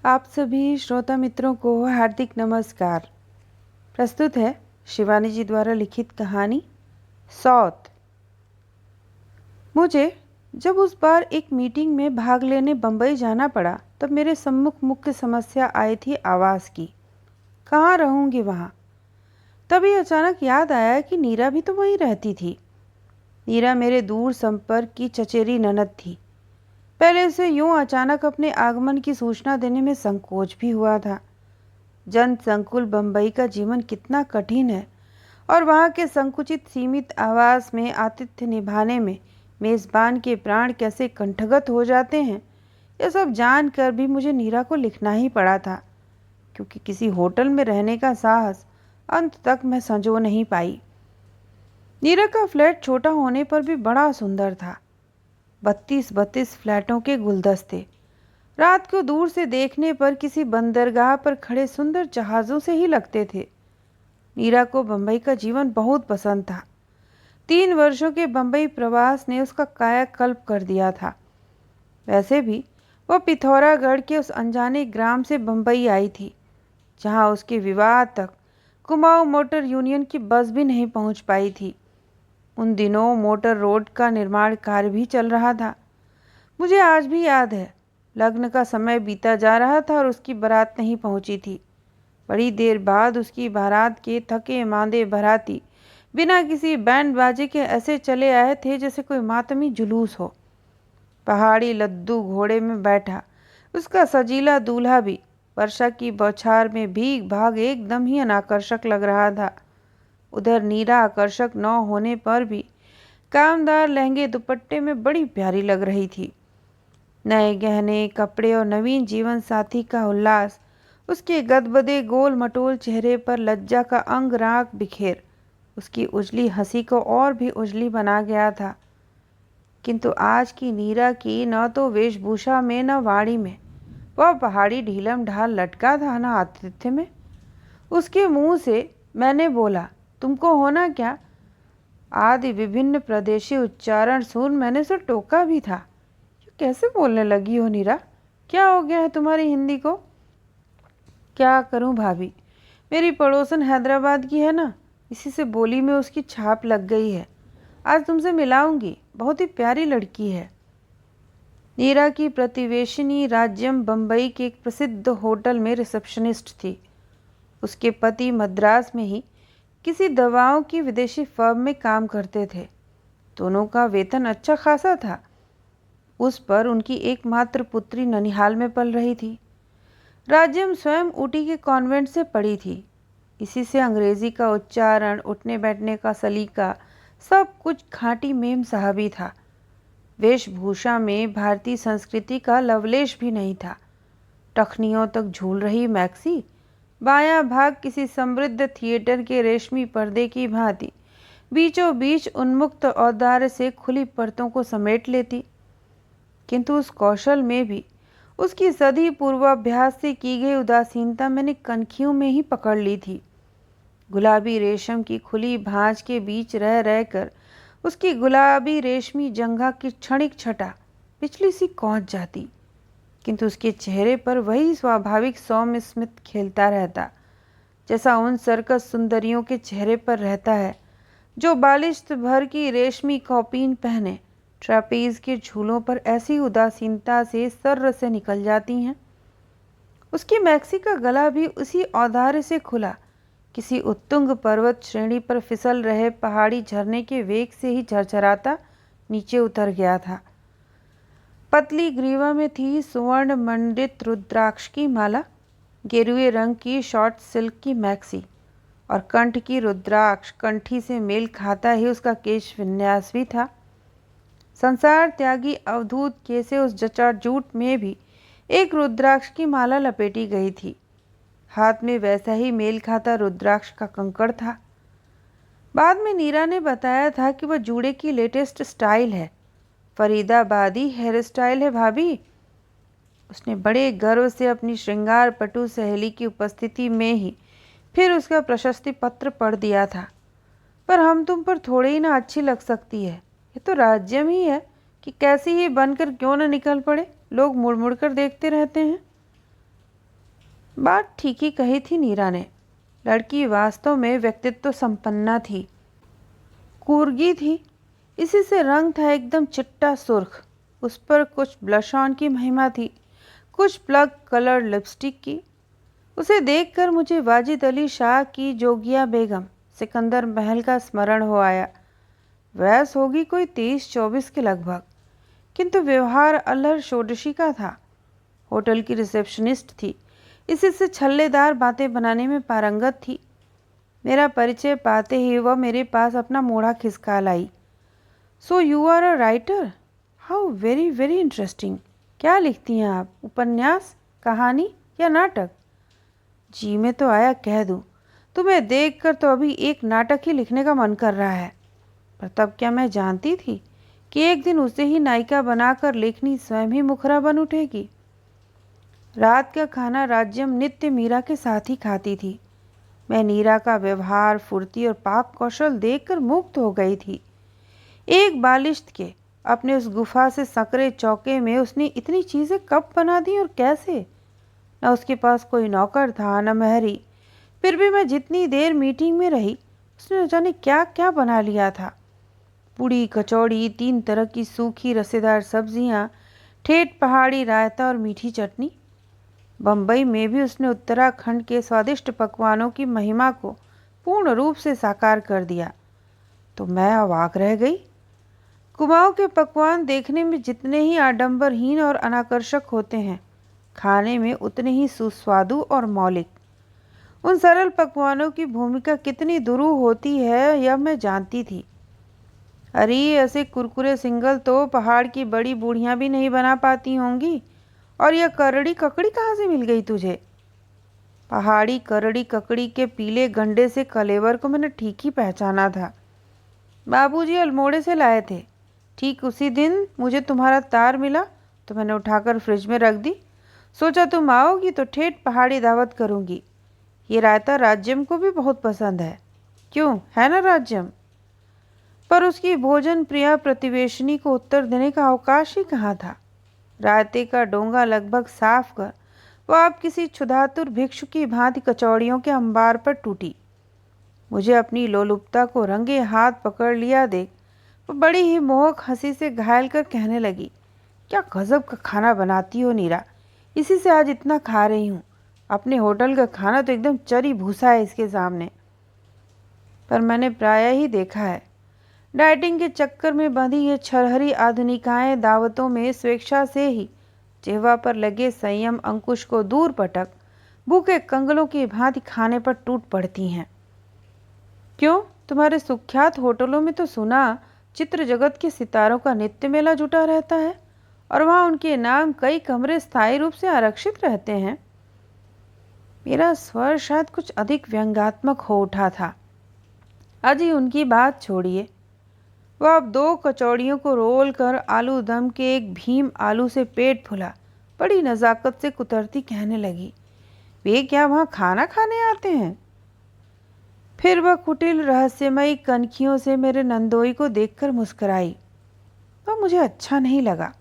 आप सभी श्रोता मित्रों को हार्दिक नमस्कार। प्रस्तुत है शिवानी जी द्वारा लिखित कहानी सौत। मुझे जब उस बार एक मीटिंग में भाग लेने बंबई जाना पड़ा तब मेरे सम्मुख मुख्य समस्या आई थी आवास की। कहाँ रहूँगी वहाँ। तभी अचानक याद आया कि नीरा भी तो वहीं रहती थी। नीरा मेरे दूर संपर्क की चचेरी ननद थी। पहले उसे यूं अचानक अपने आगमन की सूचना देने में संकोच भी हुआ था। जन संकुल बंबई का जीवन कितना कठिन है और वहाँ के संकुचित सीमित आवास में आतिथ्य निभाने में मेज़बान के प्राण कैसे कंठगत हो जाते हैं, यह सब जानकर भी मुझे नीरा को लिखना ही पड़ा था, क्योंकि किसी होटल में रहने का साहस अंत तक मैं संजो नहीं पाई। नीरा का फ्लैट छोटा होने पर भी बड़ा सुंदर था। 32 फ्लैटों के गुलदस्ते रात को दूर से देखने पर किसी बंदरगाह पर खड़े सुंदर जहाज़ों से ही लगते थे। नीरा को बंबई का जीवन बहुत पसंद था। 3 वर्षों के बंबई प्रवास ने उसका कायाकल्प कर दिया था। वैसे भी वह पिथौरागढ़ के उस अनजाने ग्राम से बंबई आई थी, जहां उसके विवाह तक कुमाऊं मोटर यूनियन की बस भी नहीं पहुंच पाई थी। उन दिनों मोटर रोड का निर्माण कार्य भी चल रहा था। मुझे आज भी याद है, लग्न का समय बीता जा रहा था और उसकी बारात नहीं पहुंची थी। बड़ी देर बाद उसकी बारात के थके मांदे बाराती बिना किसी बैंड बाजे के ऐसे चले आए थे जैसे कोई मातमी जुलूस हो। पहाड़ी लद्दू घोड़े में बैठा उसका सजीला दूल्हा भी वर्षा की बौछार में भीग भाग एकदम ही अनाकर्षक लग रहा था। उधर नीरा आकर्षक न होने पर भी कामदार लहंगे दुपट्टे में बड़ी प्यारी लग रही थी। नए गहने कपड़े और नवीन जीवन साथी का उल्लास उसके गदबदे गोल मटोल चेहरे पर लज्जा का अंग राग बिखेर उसकी उजली हंसी को और भी उजली बना गया था। किंतु आज की नीरा की न तो वेशभूषा में न वाणी में वह पहाड़ी ढीलम ढाल लटका था, न आतिथ्य में। उसके मुंह से मैंने बोला, तुमको होना क्या, आदि विभिन्न प्रदेशी उच्चारण सुन मैंने उसे टोका भी था। कैसे बोलने लगी हो नीरा, क्या हो गया है तुम्हारी हिंदी को। क्या करूं भाभी, मेरी पड़ोसन हैदराबाद की है ना, इसी से बोली में उसकी छाप लग गई है। आज तुमसे मिलाऊंगी, बहुत ही प्यारी लड़की है। नीरा की प्रतिवेशिनी राज्यम बंबई के एक प्रसिद्ध होटल में रिसेप्शनिस्ट थी। उसके पति मद्रास में ही किसी दवाओं की विदेशी फर्म में काम करते थे। दोनों का वेतन अच्छा खासा था। उस पर उनकी एकमात्र पुत्री ननिहाल में पल रही थी। राज्यम स्वयं ऊटी के कॉन्वेंट से पढ़ी थी। इसी से अंग्रेजी का उच्चारण, उठने बैठने का सलीका, सब कुछ खांटी मेम साहबी था। वेशभूषा में भारतीय संस्कृति का लवलेश भी नहीं था। टखनियों तक झूल रही मैक्सी बायां भाग किसी समृद्ध थिएटर के रेशमी पर्दे की भांति बीचों बीच उन्मुक्त औदार्य से खुली परतों को समेट लेती। किंतु उस कौशल में भी उसकी सदी पूर्वाभ्यास से की गई उदासीनता मैंने कनखियों में ही पकड़ ली थी। गुलाबी रेशम की खुली भांज के बीच रह रहकर उसकी गुलाबी रेशमी जंघा की क्षणिक छटा पिछली सी कौंच जाती, किंतु उसके चेहरे पर वही स्वाभाविक सौम्य स्मित खेलता रहता, जैसा उन सर्कस सुंदरियों के चेहरे पर रहता है जो बालिश्त भर की रेशमी कौपीन पहने ट्रापेज के झूलों पर ऐसी उदासीनता से सर्र से निकल जाती हैं। उसकी मैक्सी का गला भी उसी औदार्य से खुला किसी उत्तुंग पर्वत श्रेणी पर फिसल रहे पहाड़ी झरने के वेग से ही झरझराता नीचे उतर गया था। पतली ग्रीवा में थी सुवर्ण मंडित रुद्राक्ष की माला, गेरुए रंग की शॉर्ट सिल्क की मैक्सी और कंठ की रुद्राक्ष कंठी से मेल खाता ही उसका केश विन्यास भी था। संसार त्यागी अवधूत कैसे उस जटाजूट में भी एक रुद्राक्ष की माला लपेटी गई थी। हाथ में वैसा ही मेल खाता रुद्राक्ष का कंकड़ था। बाद में नीरा ने बताया था कि वह जूड़े की लेटेस्ट स्टाइल है, फरीदाबादी हेयर स्टाइल है भाभी। उसने बड़े गर्व से अपनी श्रृंगार पटु सहेली की उपस्थिति में ही फिर उसका प्रशस्ति पत्र पढ़ दिया था। पर हम तुम पर थोड़े ही ना अच्छी लग सकती है, ये तो राज्यम ही है कि कैसी ही बनकर क्यों न निकल पड़े, लोग मुड़ मुड़ कर देखते रहते हैं। बात ठीक ही कही थी नीरा ने। लड़की वास्तव में व्यक्तित्व संपन्ना थी, कूर्गी थी। इसी से रंग था एकदम चिट्टा सुर्ख। उस पर कुछ ब्लश ऑन की महिमा थी, कुछ प्लग कलर लिपस्टिक की। उसे देखकर मुझे वाजिद अली शाह की जोगिया बेगम, सिकंदर महल का स्मरण हो आया। वयस होगी कोई 23-24 के लगभग, किंतु व्यवहार अल्हड़ षोडशी का था। होटल की रिसेप्शनिस्ट थी, इसी से छल्लेदार बातें बनाने में पारंगत थी। मेरा परिचय पाते ही वह मेरे पास अपना मोढ़ा खिसका लाई। So you are a writer, how very very interesting. क्या लिखती हैं आप, उपन्यास, कहानी या नाटक? जी मैं तो आया कह दूं, तुम्हें देखकर तो अभी एक नाटक ही लिखने का मन कर रहा है। पर तब क्या मैं जानती थी कि एक दिन उसे ही नायिका बनाकर लेखनी स्वयं ही मुखरा बन उठेगी। रात का खाना राज्यम नित्य मीरा के साथ ही खाती थी। मैं नीरा का व्यवहार, फुर्ती और पाक कौशल देखकर मुग्ध हो गई थी। एक बालिश्त के अपने उस गुफा से संकरे चौके में उसने इतनी चीज़ें कब बना दी और कैसे? न उसके पास कोई नौकर था न मेहरी। फिर भी मैं जितनी देर मीटिंग में रही, उसने न जाने क्या क्या बना लिया था। पूड़ी, कचौड़ी, 3 तरह की सूखी रसेदार सब्जियां, ठेठ पहाड़ी रायता और मीठी चटनी। बम्बई में भी उसने उत्तराखंड के स्वादिष्ट पकवानों की महिमा को पूर्ण रूप से साकार कर दिया। तो मैं अवाक रह गई। कुमाऊं के पकवान देखने में जितने ही आडंबरहीन और अनाकर्षक होते हैं, खाने में उतने ही सुस्वादु और मौलिक। उन सरल पकवानों की भूमिका कितनी दुरूह होती है यह मैं जानती थी। अरे ऐसे कुरकुरे सिंगल तो पहाड़ की बड़ी बूढ़ियां भी नहीं बना पाती होंगी। और यह करड़ी ककड़ी कहाँ से मिल गई तुझे? पहाड़ी करड़ी ककड़ी के पीले गंडे से कलेवर को मैंने ठीक ही पहचाना था। बाबूजी अल्मोड़े से लाए थे। ठीक उसी दिन मुझे तुम्हारा तार मिला तो मैंने उठाकर फ्रिज में रख दी। सोचा तुम आओगी तो ठेठ पहाड़ी दावत करूंगी। ये रायता राज्यम को भी बहुत पसंद है। क्यों, है ना राज्यम? पर उसकी भोजन प्रिया प्रतिवेशनी को उत्तर देने का अवकाश ही कहाँ था। रायते का डोंगा लगभग साफ कर वह अब किसी क्षुधातुर भिक्षु की भांति कचौड़ियों के अंबार पर टूटी। मुझे अपनी लोलुपता को रंगे हाथ पकड़ लिया देख वो बड़ी ही मोहक हंसी से घायल कर कहने लगी, क्या गजब का खाना बनाती हो नीरा, इसी से आज इतना खा रही हूँ। अपने होटल का खाना तो एकदम चरी भूसा है इसके सामने। पर मैंने प्रायः ही देखा है, डाइटिंग के चक्कर में बंधी ये छरहरी आधुनिकाएं दावतों में स्वेच्छा से ही जिह्वा पर लगे संयम अंकुश को दूर पटक भूखे कंगलों की भांति खाने पर टूट पड़ती हैं। क्यों, तुम्हारे सुख्यात होटलों में तो सुना चित्र जगत के सितारों का नित्य मेला जुटा रहता है और वहाँ उनके नाम कई कमरे स्थायी रूप से आरक्षित रहते हैं। मेरा स्वर शायद कुछ अधिक व्यंग्यात्मक हो उठा था। अजी उनकी बात छोड़िए। वह अब 2 कचौड़ियों को रोल कर आलू दम के एक भीम आलू से पेट फुला बड़ी नज़ाकत से कुतरती कहने लगी, वे क्या वहाँ खाना खाने आते हैं? फिर वह कुटिल रहस्यमयी कनखियों से मेरे नंदोई को देखकर मुस्कुराई। वह मुझे अच्छा नहीं लगा।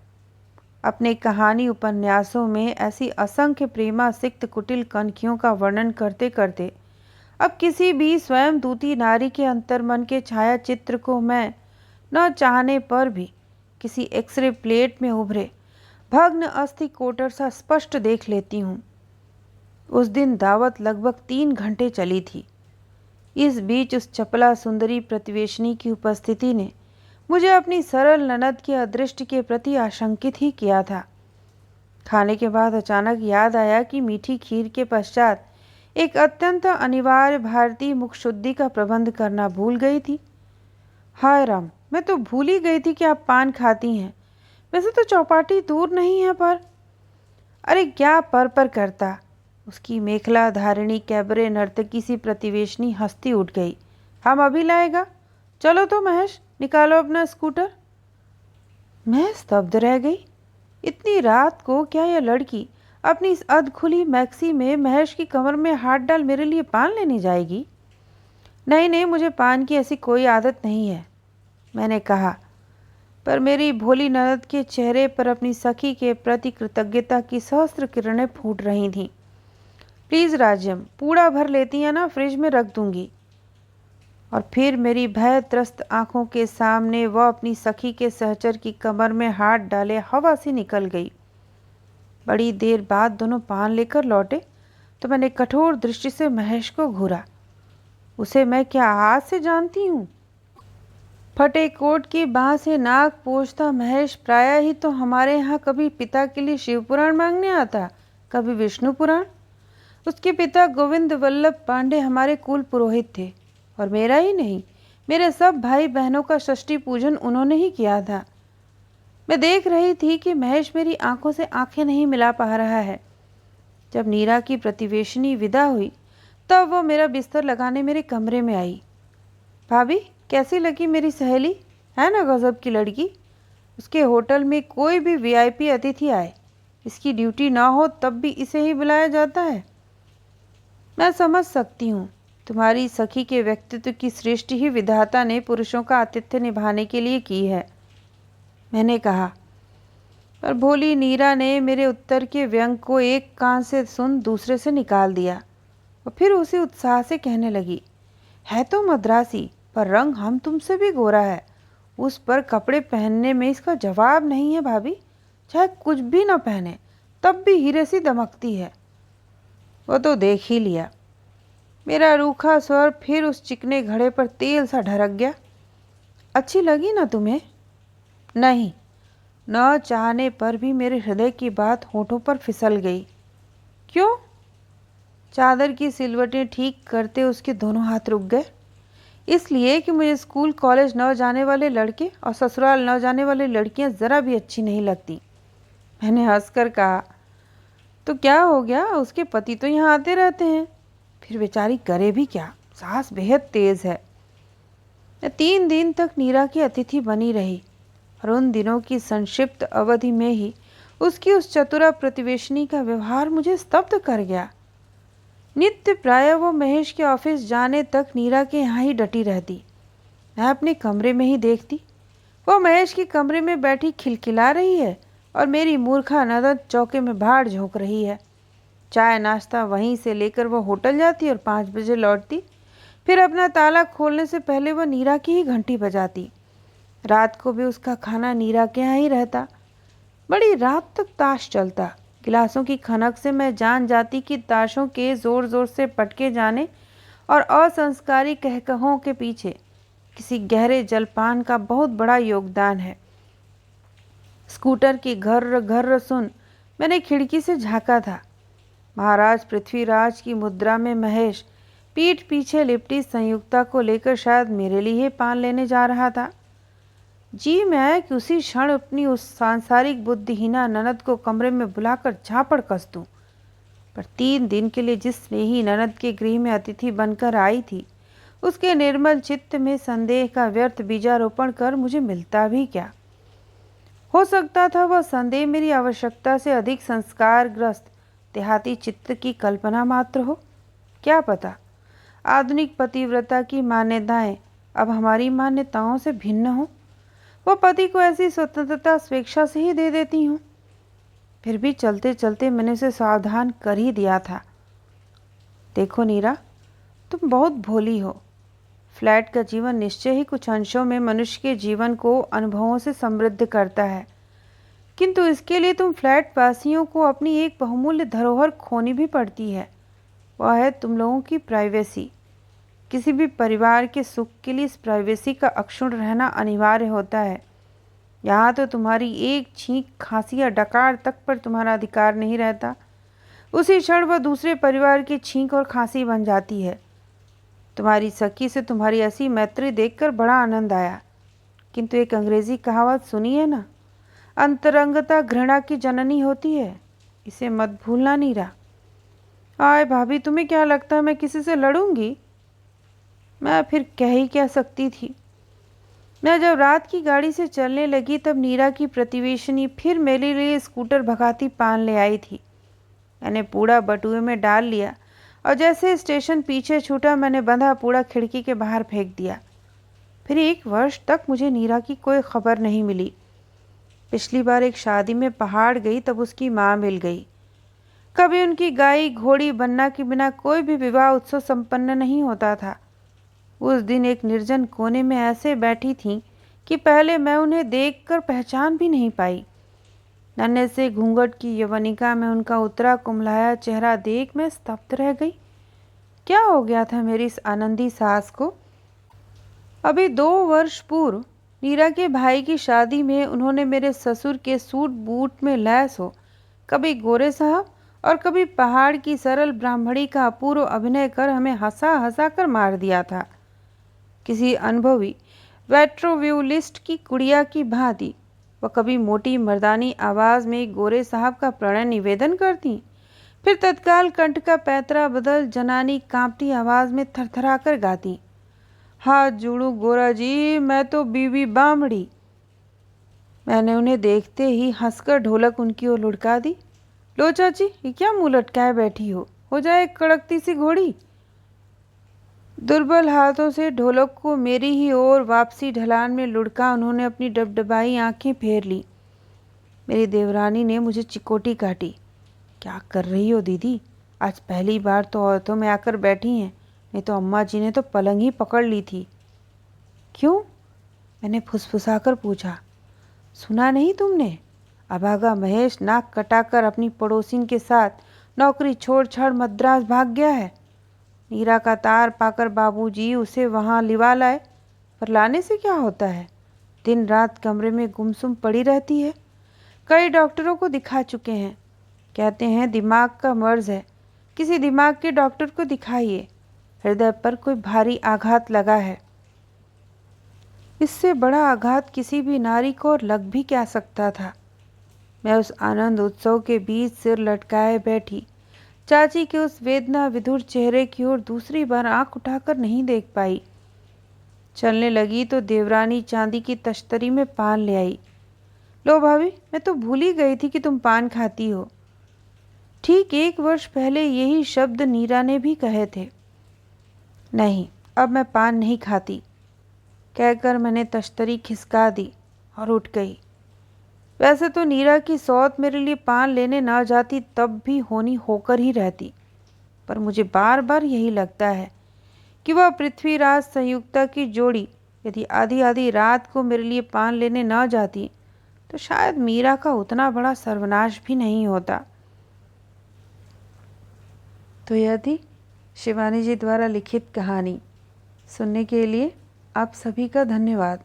अपने कहानी उपन्यासों में ऐसी असंख्य प्रेमासिक्त कुटिल कनखियों का वर्णन करते करते अब किसी भी स्वयं दूती नारी के अंतर्मन के छाया चित्र को मैं न चाहने पर भी किसी एक्सरे प्लेट में उभरे भग्न अस्थि कोटर सा स्पष्ट देख लेती हूँ। उस दिन दावत लगभग 3 घंटे चली थी। इस बीच उस चपला सुंदरी प्रतिवेशनी की उपस्थिति ने मुझे अपनी सरल ननद के अदृष्ट के प्रति आशंकित ही किया था। खाने के बाद अचानक याद आया कि मीठी खीर के पश्चात एक अत्यंत अनिवार्य भारतीय मुखशुद्धि का प्रबंध करना भूल गई थी। हाय राम, मैं तो भूल ही गई थी कि आप पान खाती हैं। वैसे तो चौपाटी दूर नहीं है पर। अरे क्या पर करता। उसकी मेखला धारिणी कैबरे नर्तकी सी प्रतिवेशनी हंसती उठ गई। हम अभी लाएगा, चलो तो महेश, निकालो अपना स्कूटर। मैं स्तब्ध रह गई। इतनी रात को क्या यह लड़की अपनी इस अधखुली मैक्सी में महेश की कमर में हाथ डाल मेरे लिए पान लेने जाएगी? नहीं नहीं, मुझे पान की ऐसी कोई आदत नहीं है, मैंने कहा। पर मेरी भोली ननद के चेहरे पर अपनी सखी के प्रति कृतज्ञता की सहस्त्र किरणें फूट रही थीं। प्लीज़ राज्यम, पूड़ा भर लेती हैं ना, फ्रिज में रख दूंगी। और फिर मेरी भय त्रस्त आंखों के सामने वह अपनी सखी के सहचर की कमर में हाथ डाले हवा सी निकल गई। बड़ी देर बाद दोनों पान लेकर लौटे तो मैंने कठोर दृष्टि से महेश को घूरा। उसे मैं क्या हाथ से जानती हूँ? फटे कोट की बाह से नाक पोंछता महेश प्रायः ही तो हमारे यहाँ कभी पिता के लिए शिव पुराण मांगने आता, कभी विष्णु पुराण। उसके पिता गोविंद वल्लभ पांडे हमारे कुल पुरोहित थे, और मेरा ही नहीं, मेरे सब भाई बहनों का षष्ठी पूजन उन्होंने ही किया था। मैं देख रही थी कि महेश मेरी आंखों से आंखें नहीं मिला पा रहा है। जब नीरा की प्रतिवेशनी विदा हुई तब वो मेरा बिस्तर लगाने मेरे कमरे में आई। भाभी, कैसी लगी मेरी सहेली? है ना गजब की लड़की? उसके होटल में कोई भी वीआईपी अतिथि आए, इसकी ड्यूटी ना हो तब भी इसे ही बुलाया जाता है। मैं समझ सकती हूँ, तुम्हारी सखी के व्यक्तित्व की सृष्टि ही विधाता ने पुरुषों का आतिथ्य निभाने के लिए की है, मैंने कहा। पर भोली नीरा ने मेरे उत्तर के व्यंग को एक कान से सुन दूसरे से निकाल दिया और फिर उसी उत्साह से कहने लगी, है तो मद्रासी, पर रंग हम तुमसे भी गोरा है। उस पर कपड़े पहनने में इसका जवाब नहीं है भाभी। चाहे कुछ भी न पहने तब भी हीरे सी दमकती है। वो तो देख ही लिया। मेरा रूखा स्वर फिर उस चिकने घड़े पर तेल सा ढरक गया। अच्छी लगी ना तुम्हें? नहीं, न चाहने पर भी मेरे हृदय की बात होठों पर फिसल गई। क्यों? चादर की सिलवटें ठीक करते उसके दोनों हाथ रुक गए। इसलिए कि मुझे स्कूल कॉलेज न जाने वाले लड़के और ससुराल न जाने वाली लड़कियां ज़रा भी अच्छी नहीं लगती। मैंने हंसकर कहा, तो क्या हो गया, उसके पति तो यहाँ आते रहते हैं। फिर बेचारी करे भी क्या, सास बेहद तेज़ है। मैं 3 दिन तक नीरा की अतिथि बनी रही और उन दिनों की संक्षिप्त अवधि में ही उसकी उस चतुरा प्रतिवेशनी का व्यवहार मुझे स्तब्ध कर गया। नित्य प्रायः वो महेश के ऑफिस जाने तक नीरा के यहाँ ही डटी रहती। मैं अपने कमरे में ही देखती, वो महेश के कमरे में बैठी खिलखिला रही है और मेरी मूर्खा ननद चौके में भाड़ झोंक रही है। चाय नाश्ता वहीं से लेकर वो होटल जाती और 5 बजे लौटती। फिर अपना ताला खोलने से पहले वो नीरा की ही घंटी बजाती। रात को भी उसका खाना नीरा के यहाँ ही रहता। बड़ी रात तक ताश चलता। गिलासों की खनक से मैं जान जाती कि ताशों के ज़ोर ज़ोर से पटके जाने और असंस्कारी कहकहों के पीछे किसी गहरे जलपान का बहुत बड़ा योगदान है। स्कूटर की घर्र घर्र सुन मैंने खिड़की से झांका था। महाराज पृथ्वीराज की मुद्रा में महेश पीठ पीछे लिपटी संयुक्ता को लेकर शायद मेरे लिए पान लेने जा रहा था। जी मैं कि उसी क्षण अपनी उस सांसारिक बुद्धिहीना ननद को कमरे में बुलाकर झापड़ कस दूं। पर 3 दिन के लिए जिस स्नेही ननद के गृह में अतिथि बनकर आई थी, उसके निर्मल चित्त में संदेह का व्यर्थ बीजारोपण कर मुझे मिलता भी क्या? हो सकता था वह संदेह मेरी आवश्यकता से अधिक संस्कारग्रस्त देहाती चित्त की कल्पना मात्र हो। क्या पता आधुनिक पतिव्रता की मान्यताएं अब हमारी मान्यताओं से भिन्न हो। वो पति को ऐसी स्वतंत्रता स्वेच्छा से ही दे देती हूँ। फिर भी चलते चलते मैंने उसे सावधान कर ही दिया था। देखो नीरा, तुम बहुत भोली हो। फ्लैट का जीवन निश्चय ही कुछ अंशों में मनुष्य के जीवन को अनुभवों से समृद्ध करता है, किंतु इसके लिए तुम फ्लैट वासियों को अपनी एक बहुमूल्य धरोहर खोनी भी पड़ती है। वह है तुम लोगों की प्राइवेसी। किसी भी परिवार के सुख के लिए इस प्राइवेसी का अक्षुण्ण रहना अनिवार्य होता है। यहाँ तो तुम्हारी एक छींक, खांसी या डकार तक पर तुम्हारा अधिकार नहीं रहता। उसी क्षण वह दूसरे परिवार की छींक और खांसी बन जाती है। तुम्हारी सखी से तुम्हारी ऐसी मैत्री देखकर बड़ा आनंद आया, किंतु एक अंग्रेजी कहावत सुनी है ना, अंतरंगता घृणा की जननी होती है। इसे मत भूलना नीरा। आय भाभी, तुम्हें क्या लगता है मैं किसी से लड़ूंगी? मैं फिर कह ही क्या सकती थी। मैं जब रात की गाड़ी से चलने लगी तब नीरा की प्रतिवेशनी फिर मेरे लिए स्कूटर भगाती पान ले आई थी। मैंने पूड़ा बटुए में डाल लिया और जैसे स्टेशन पीछे छूटा मैंने बंधा पूड़ा खिड़की के बाहर फेंक दिया। फिर 1 वर्ष तक मुझे नीरा की कोई खबर नहीं मिली। पिछली बार एक शादी में पहाड़ गई तब उसकी माँ मिल गई। कभी उनकी गाय घोड़ी बनना के बिना कोई भी विवाह उत्सव संपन्न नहीं होता था। उस दिन एक निर्जन कोने में ऐसे बैठी थीं कि पहले मैं उन्हें देखकर पहचान भी नहीं पाई। नन्हे से घूंघट की यवनिका में उनका उतरा कुम्हलाया चेहरा देख मैं स्तब्ध रह गई। क्या हो गया था मेरी इस आनंदी सास को? अभी 2 वर्ष पूर्व नीरा के भाई की शादी में उन्होंने मेरे ससुर के सूट बूट में लैस हो कभी गोरे साहब और कभी पहाड़ की सरल ब्राह्मणी का अपूर्व अभिनय कर हमें हंसा हंसा कर मार दिया था। किसी अनुभवी वेट्रोव्यूलिस्ट की कुड़िया की भांति वह कभी मोटी मर्दानी आवाज़ में गोरे साहब का प्रणय निवेदन करती, फिर तत्काल कंठ का पैतरा बदल जनानी कांपती आवाज़ में थरथरा कर गाती, हाथ जोड़ू गोरा जी, मैं तो बीवी बामड़ी। मैंने उन्हें देखते ही हंसकर ढोलक उनकी ओर लुढ़का दी। लो चाची, ये क्या मुंह लटकाए बैठी हो जाए एक कड़कती सी घोड़ी। दुर्बल हाथों से ढोलक को मेरी ही ओर वापसी ढलान में लुढ़का उन्होंने अपनी डबडबाई आंखें फेर ली। मेरी देवरानी ने मुझे चिकोटी काटी। क्या कर रही हो दीदी? आज पहली बार तो औरतों में आकर बैठी हैं, नहीं तो अम्मा जी ने तो पलंग ही पकड़ ली थी। क्यों? मैंने फुसफुसाकर पूछा। सुना नहीं तुमने? अभागा महेश नाक कटाकर अपनी पड़ोसिन के साथ नौकरी छोड़ छाड़ मद्रास भाग गया है। नीरा का तार पाकर बाबूजी उसे वहां लिवा लाए, पर लाने से क्या होता है? दिन रात कमरे में गुमसुम पड़ी रहती है। कई डॉक्टरों को दिखा चुके हैं, कहते हैं दिमाग का मर्ज है। किसी दिमाग के डॉक्टर को दिखाइए, हृदय पर कोई भारी आघात लगा है। इससे बड़ा आघात किसी भी नारी को लग भी क्या सकता था। मैं उस आनंद उत्सव के बीच सिर लटकाए बैठी चाची के उस वेदना विधुर चेहरे की ओर दूसरी बार आंख उठाकर नहीं देख पाई। चलने लगी तो देवरानी चांदी की तश्तरी में पान ले आई। लो भाभी, मैं तो भूल ही गई थी कि तुम पान खाती हो। ठीक 1 वर्ष पहले यही शब्द नीरा ने भी कहे थे। नहीं, अब मैं पान नहीं खाती, कहकर मैंने तश्तरी खिसका दी और उठ गई। वैसे तो नीरा की सौत मेरे लिए पान लेने ना जाती तब भी होनी होकर ही रहती, पर मुझे बार बार यही लगता है कि वह पृथ्वीराज संयुक्ता की जोड़ी यदि आधी आधी रात को मेरे लिए पान लेने ना जाती तो शायद मीरा का उतना बड़ा सर्वनाश भी नहीं होता। तो यह थी शिवानी जी द्वारा लिखित कहानी। सुनने के लिए आप सभी का धन्यवाद।